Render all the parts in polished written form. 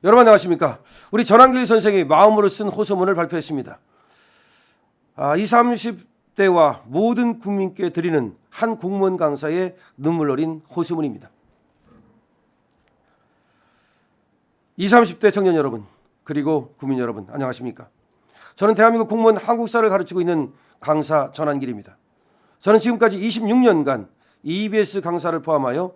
여러분 안녕하십니까? 우리 전한길 선생이 마음으로 쓴 호소문을 발표했습니다. 20, 30대와 모든 국민께 드리는 한 공무원 강사의 눈물 어린 호소문입니다. 20, 30대 청년 여러분, 그리고 국민 여러분 안녕하십니까? 저는 대한민국 공무원 한국사를 가르치고 있는 강사 전한길입니다. 저는 지금까지 26년간 EBS 강사를 포함하여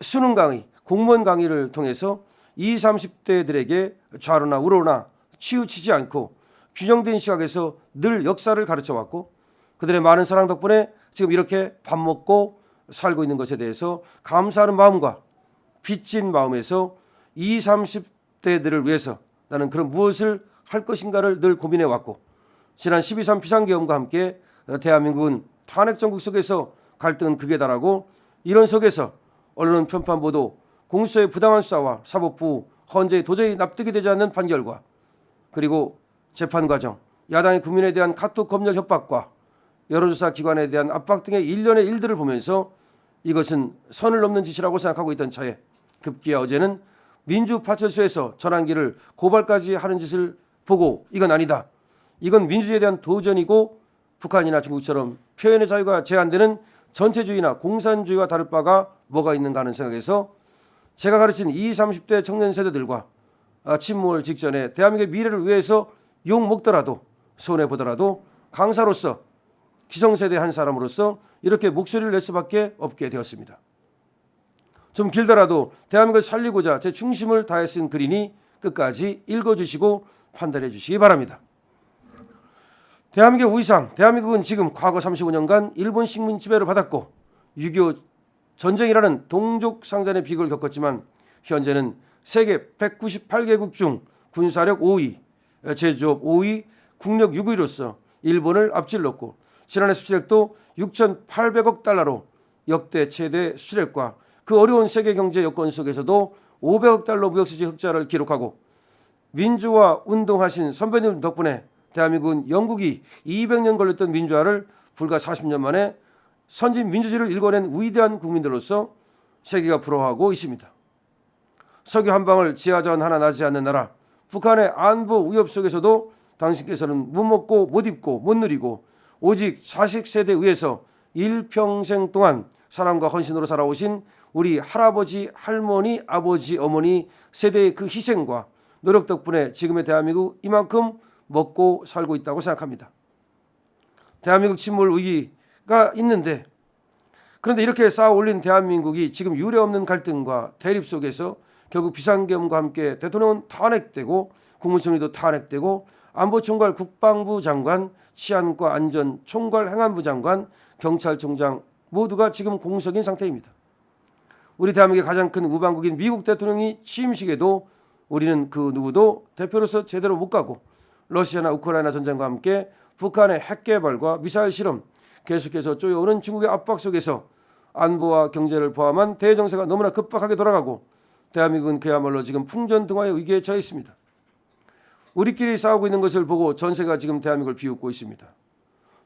수능 강의, 공무원 강의를 통해서 20, 30대들에게 좌로나 우로나 치우치지 않고 균형된 시각에서 늘 역사를 가르쳐왔고, 그들의 많은 사랑 덕분에 지금 이렇게 밥 먹고 살고 있는 것에 대해서 감사하는 마음과 빚진 마음에서 20, 30대들을 위해서 나는 그런 무엇을 할 것인가를 늘 고민해왔고, 지난 12.3 비상계엄과 함께 대한민국은 탄핵 정국 속에서 갈등은 극에 달하고, 이런 속에서 언론 편파 보도, 공수처의 부당한 수사와 사법부 헌재에 도저히 납득이 되지 않는 판결과, 그리고 재판 과정, 야당의 국민에 대한 카톡 검열 협박과 여론조사 기관에 대한 압박 등의 일련의 일들을 보면서 이것은 선을 넘는 짓이라고 생각하고 있던 차에, 급기야 어제는 민주파출소에서 전한길을 고발까지 하는 짓을 보고 이건 아니다, 이건 민주주의에 대한 도전이고 북한이나 중국처럼 표현의 자유가 제한되는 전체주의나 공산주의와 다를 바가 뭐가 있는가 하는 생각에서 제가 가르친 20, 30대 청년 세대들과 침몰 직전에 대한민국의 미래를 위해서 욕 먹더라도 손해보더라도 강사로서 기성세대 한 사람으로서 이렇게 목소리를 낼 수밖에 없게 되었습니다. 좀 길더라도 대한민국을 살리고자 제 중심을 다해 쓴 글이니 끝까지 읽어주시고 판단해 주시기 바랍니다. 대한민국의 위상, 대한민국은 지금 과거 35년간 일본 식민 지배를 받았고 6.25 전쟁이라는 동족 상잔의 비극을 겪었지만 현재는 세계 198개국 중 군사력 5위, 제조업 5위, 국력 6위로서 일본을 앞질렀고, 지난해 수출액도 6,800억 달러로 역대 최대 수출액과 그 어려운 세계 경제 여건 속에서도 500억 달러 무역수지 흑자를 기록하고, 민주화 운동하신 선배님 덕분에 대한민국은 영국이 200년 걸렸던 민주화를 불과 40년 만에 선진 민주주의를 일궈낸 위대한 국민들로서 세계가 부러워하고 있습니다. 석유 한 방울 지하자원 하나 나지 않는 나라, 북한의 안보 위협 속에서도 당신께서는 못 먹고 못 입고 못 누리고 오직 자식 세대 위해서 일평생 동안 사랑과 헌신으로 살아오신 우리 할아버지, 할머니, 아버지, 어머니 세대의 그 희생과 노력 덕분에 지금의 대한민국 이만큼 먹고 살고 있다고 생각합니다. 대한민국 침몰 위기가 있는데, 그런데 이렇게 쌓아 올린 대한민국이 지금 유례없는 갈등과 대립 속에서 결국 비상계엄과 함께 대통령은 탄핵되고 국무총리도 탄핵되고 안보총괄 국방부 장관, 치안과 안전 총괄 행안부 장관, 경찰총장 모두가 지금 공석인 상태입니다. 우리 대한민국의 가장 큰 우방국인 미국 대통령이 취임식에도 우리는 그 누구도 대표로서 제대로 못 가고, 러시아나 우크라이나 전쟁과 함께 북한의 핵 개발과 미사일 실험, 계속해서 쪼여오는 중국의 압박 속에서 안보와 경제를 포함한 대정세가 너무나 급박하게 돌아가고 대한민국은 그야말로 지금 풍전등화의 위기에 처해 있습니다. 우리끼리 싸우고 있는 것을 보고 전세가 지금 대한민국을 비웃고 있습니다.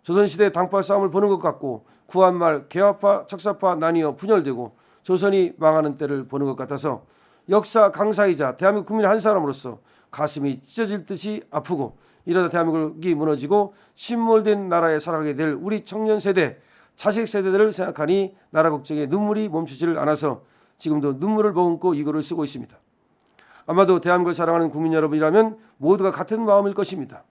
조선시대 당파 싸움을 보는 것 같고 구한말 개화파, 척사파 나뉘어 분열되고 조선이 망하는 때를 보는 것 같아서 역사 강사이자 대한민국 국민 한 사람으로서 가슴이 찢어질 듯이 아프고, 이러다 대한민국이 무너지고 침몰된 나라에 살아가게 될 우리 청년 세대, 자식 세대들을 생각하니 나라 걱정에 눈물이 멈추지를 않아서 지금도 눈물을 머금고 이 글을 쓰고 있습니다. 아마도 대한민국을 사랑하는 국민 여러분이라면 모두가 같은 마음일 것입니다.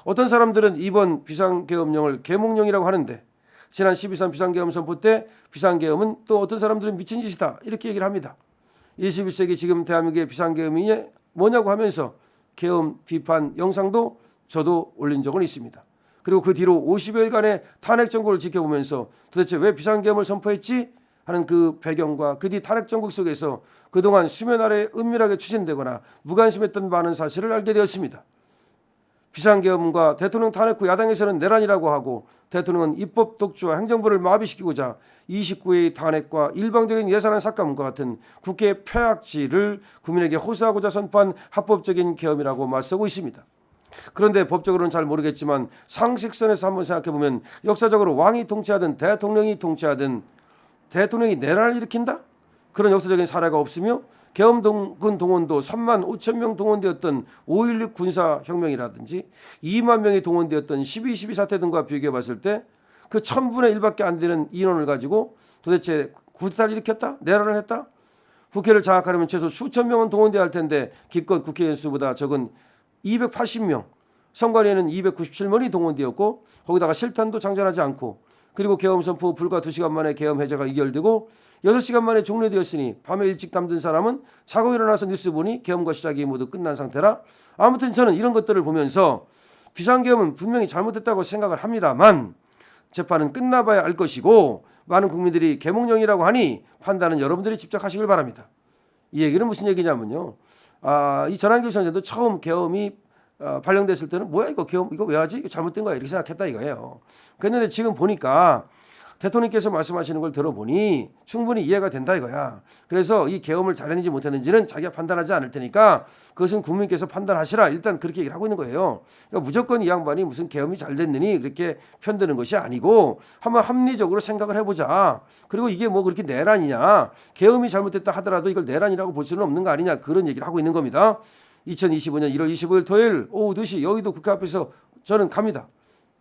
어떤 사람들은 이번 비상계엄령을 계몽령이라고 하는데, 지난 12.3 비상계엄 선포 때 비상계엄은 또 어떤 사람들은 미친 짓이다 이렇게 얘기를 합니다. 21세기 지금 대한민국의 비상계엄이 뭐냐고 하면서 계엄 비판 영상도 저도 올린 적은 있습니다. 그리고 그 뒤로 50여일간의 탄핵 정국을 지켜보면서 도대체 왜 비상계엄을 선포했지 하는 그 배경과 그 뒤 탄핵 정국 속에서 그동안 수면 아래 은밀하게 추진되거나 무관심했던 많은 사실을 알게 되었습니다. 비상계엄과 대통령 탄핵 후 야당에서는 내란이라고 하고, 대통령은 입법 독주와 행정부를 마비시키고자 29회의 탄핵과 일방적인 예산안 삭감과 같은 국회의 폐악질을 국민에게 호소하고자 선포한 합법적인 계엄이라고 맞서고 있습니다. 그런데 법적으로는 잘 모르겠지만 상식선에서 한번 생각해보면 역사적으로 왕이 통치하든 대통령이 통치하든 대통령이 내란을 일으킨다? 그런 역사적인 사례가 없으며 계엄군 동원도 3만 5천 명 동원되었던 5.16 군사혁명이라든지 2만 명이 동원되었던 12.12 사태 등과 비교해 봤을 때 그 1000분의 1밖에 안 되는 인원을 가지고 도대체 쿠데타를 일으켰다? 내란을 했다? 국회를 장악하려면 최소 수천 명은 동원돼야 할 텐데 기껏 국회의원 수보다 적은 280명, 선관위에는 297명이 동원되었고 거기다가 실탄도 장전하지 않고 그리고 계엄 선포 후 불과 2시간 만에 계엄 해제가 의결되고 6시간 만에 종료되었으니 밤에 일찍 잠든 사람은 자고 일어나서 뉴스 보니 계엄과 시작이 모두 끝난 상태라. 아무튼 저는 이런 것들을 보면서 비상계엄은 분명히 잘못됐다고 생각을 합니다만 재판은 끝나봐야 알 것이고 많은 국민들이 계몽령이라고 하니 판단은 여러분들이 직접 하시길 바랍니다. 이 얘기는 무슨 얘기냐면요. 이 전환길 선생도 처음 계엄이 발령됐을 때는 뭐야 이거 계엄 이거 왜 하지? 이거 잘못된 거야 이렇게 생각했다 이거예요. 그런데 지금 보니까 대통령께서 말씀하시는 걸 들어보니 충분히 이해가 된다 이거야. 그래서 이 계엄을 잘했는지 못했는지는 자기가 판단하지 않을 테니까 그것은 국민께서 판단하시라. 일단 그렇게 얘기를 하고 있는 거예요. 그러니까 무조건 이 양반이 무슨 계엄이 잘 됐느니 그렇게 편드는 것이 아니고 한번 합리적으로 생각을 해보자. 그리고 이게 뭐 그렇게 내란이냐. 계엄이 잘못됐다 하더라도 이걸 내란이라고 볼 수는 없는 거 아니냐. 그런 얘기를 하고 있는 겁니다. 2025년 1월 25일 토요일 오후 2시 여의도 국회 앞에서 저는 갑니다.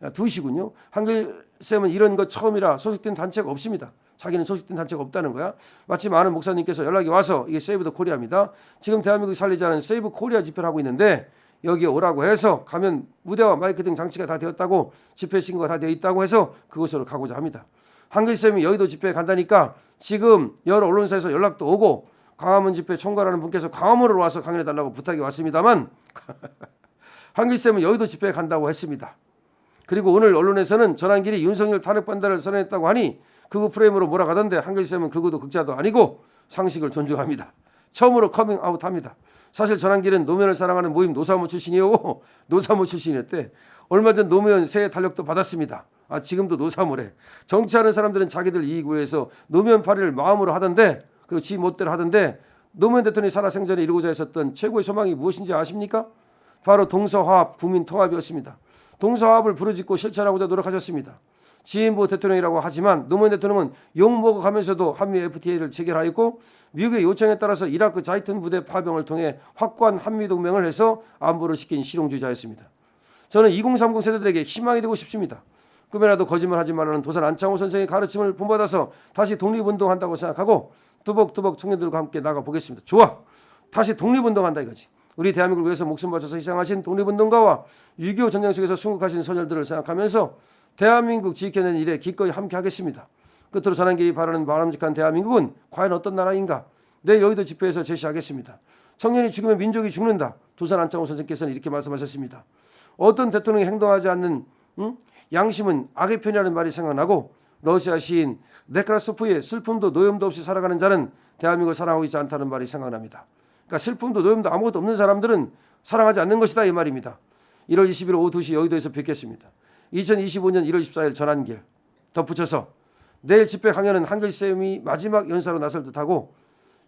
2시군요. 한글쌤은 이런 거 처음이라 소속된 단체가 없습니다. 자기는 소속된 단체가 없다는 거야. 마치 많은 목사님께서 연락이 와서 이게 세이브 더 코리아입니다. 지금 대한민국이 살리자는 세이브 코리아 집회를 하고 있는데 여기에 오라고 해서 가면 무대와 마이크 등 장치가 다 되었다고 집회 신고가 다 되어 있다고 해서 그곳으로 가고자 합니다. 한글쌤이 여의도 집회에 간다니까 지금 여러 언론사에서 연락도 오고 광화문 집회 총괄하는 분께서 광화문으로 와서 강연해달라고 부탁이 왔습니다만 한글쌤은 여의도 집회에 간다고 했습니다. 그리고 오늘 언론에서는 전환길이 윤석열 탄핵 반대를 선언했다고 하니 그거 프레임으로 몰아가던데 한글쌤은 그것도 극자도 아니고 상식을 존중합니다. 처음으로 커밍아웃합니다. 사실 전환길은 노무현을 사랑하는 모임 노사모 출신이고 노사모 출신이었대. 얼마 전 노무현 새해 탄력도 받았습니다. 지금도 노사모래. 정치하는 사람들은 자기들 이익을 위해서 노무현 파리를 마음으로 하던데 그리고 지 멋대로 하던데 노무현 대통령이 살아생전에 이루고자 했었던 최고의 소망이 무엇인지 아십니까? 바로 동서화합, 국민통합이었습니다. 동서화합을 부르짖고 실천하고자 노력하셨습니다. 지인부 대통령이라고 하지만 노무현 대통령은 욕먹어가면서도 한미 FTA를 체결하였고 미국의 요청에 따라서 이라크 자이툰 부대 파병을 통해 확고한 한미동맹을 해서 안보를 지킨 실용주의자였습니다. 저는 2030 세대들에게 희망이 되고 싶습니다. 꿈에라도 거짓말하지 말라는 도산 안창호 선생의 가르침을 본받아서 다시 독립운동한다고 생각하고 뚜벅뚜벅 청년들과 함께 나가보겠습니다. 좋아! 다시 독립운동한다 이거지. 우리 대한민국을 위해서 목숨 바쳐서 희생하신 독립운동가와 6.25 전쟁 속에서 순국하신 선열들을 생각하면서 대한민국 지켜낸 일에 기꺼이 함께하겠습니다. 끝으로 전환길이 바라는 바람직한 대한민국은 과연 어떤 나라인가? 내일 여의도 집회에서 제시하겠습니다. 청년이 죽으면 민족이 죽는다. 도산 안창호 선생께서는 이렇게 말씀하셨습니다. 어떤 대통령이 행동하지 않는 양심은 악의 편이라는 말이 생각나고 러시아 시인 네크라소프의 슬픔도 노염도 없이 살아가는 자는 대한민국을 사랑하고 있지 않다는 말이 생각납니다. 그러니까 슬픔도 노염도 아무것도 없는 사람들은 사랑하지 않는 것이다 이 말입니다. 1월 20일 오후 2시 여의도에서 뵙겠습니다. 2025년 1월 24일 전환길 덧붙여서 내일 집회 강연은 한글쌤이 마지막 연사로 나설 듯하고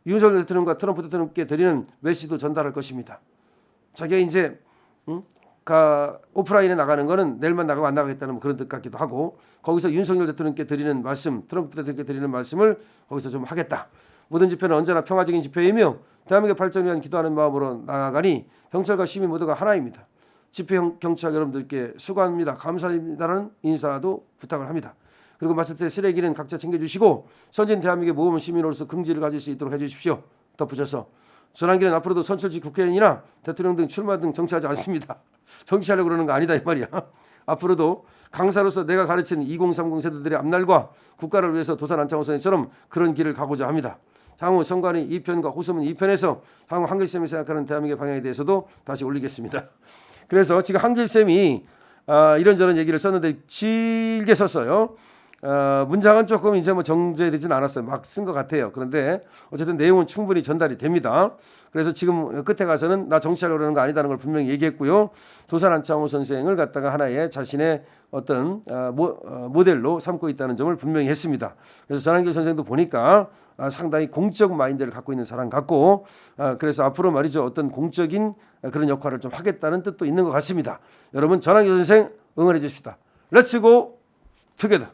윤석열 대통령과 트럼프 대통령께 드리는 메시지도 전달할 것입니다. 자기가 이제 오프라인에 나가는 거는 내일만 나가고 안 나가겠다는 그런 뜻 같기도 하고 거기서 윤석열 대통령께 드리는 말씀, 트럼프 대통령께 드리는 말씀을 거기서 좀 하겠다. 모든 집회는 언제나 평화적인 집회이며 대한민국의 발전을 위한 기도하는 마음으로 나아가니 경찰과 시민 모두가 하나입니다. 집회 경찰 여러분들께 수고합니다. 감사합니다라는 인사도 부탁을 합니다. 그리고 마칠 때 쓰레기는 각자 챙겨주시고 선진 대한민국의 모범 시민으로서 긍지를 가질 수 있도록 해주십시오. 덧붙여서 전환길은 앞으로도 선출직 국회의원이나 대통령 등 출마 등 정치하지 않습니다. 정치하려고 그러는 거 아니다 이 말이야. 앞으로도 강사로서 내가 가르친 2030 세대들의 앞날과 국가를 위해서 도산 안창호 선생처럼 그런 길을 가고자 합니다. 향후 선관위 2편과 호소문 2편에서 향후 한글쌤이 생각하는 대한민국의 방향에 대해서도 다시 올리겠습니다. 그래서 지금 한글쌤이 이런저런 얘기를 썼는데 길게 썼어요. 문장은 조금 이제 뭐 정제되진 않았어요. 막 쓴 것 같아요. 그런데 어쨌든 내용은 충분히 전달이 됩니다. 그래서 지금 끝에 가서는 나 정치하려고 그러는 거 아니다는 걸 분명히 얘기했고요. 도산 안창호 선생을 갖다가 하나의 자신의 어떤 모델로 삼고 있다는 점을 분명히 했습니다. 그래서 전환길 선생도 보니까 상당히 공적 마인드를 갖고 있는 사람 같고 그래서 앞으로 말이죠. 어떤 공적인 그런 역할을 좀 하겠다는 뜻도 있는 것 같습니다. 여러분 전환길 선생 응원해 주십시다. 렛츠 고 투게더.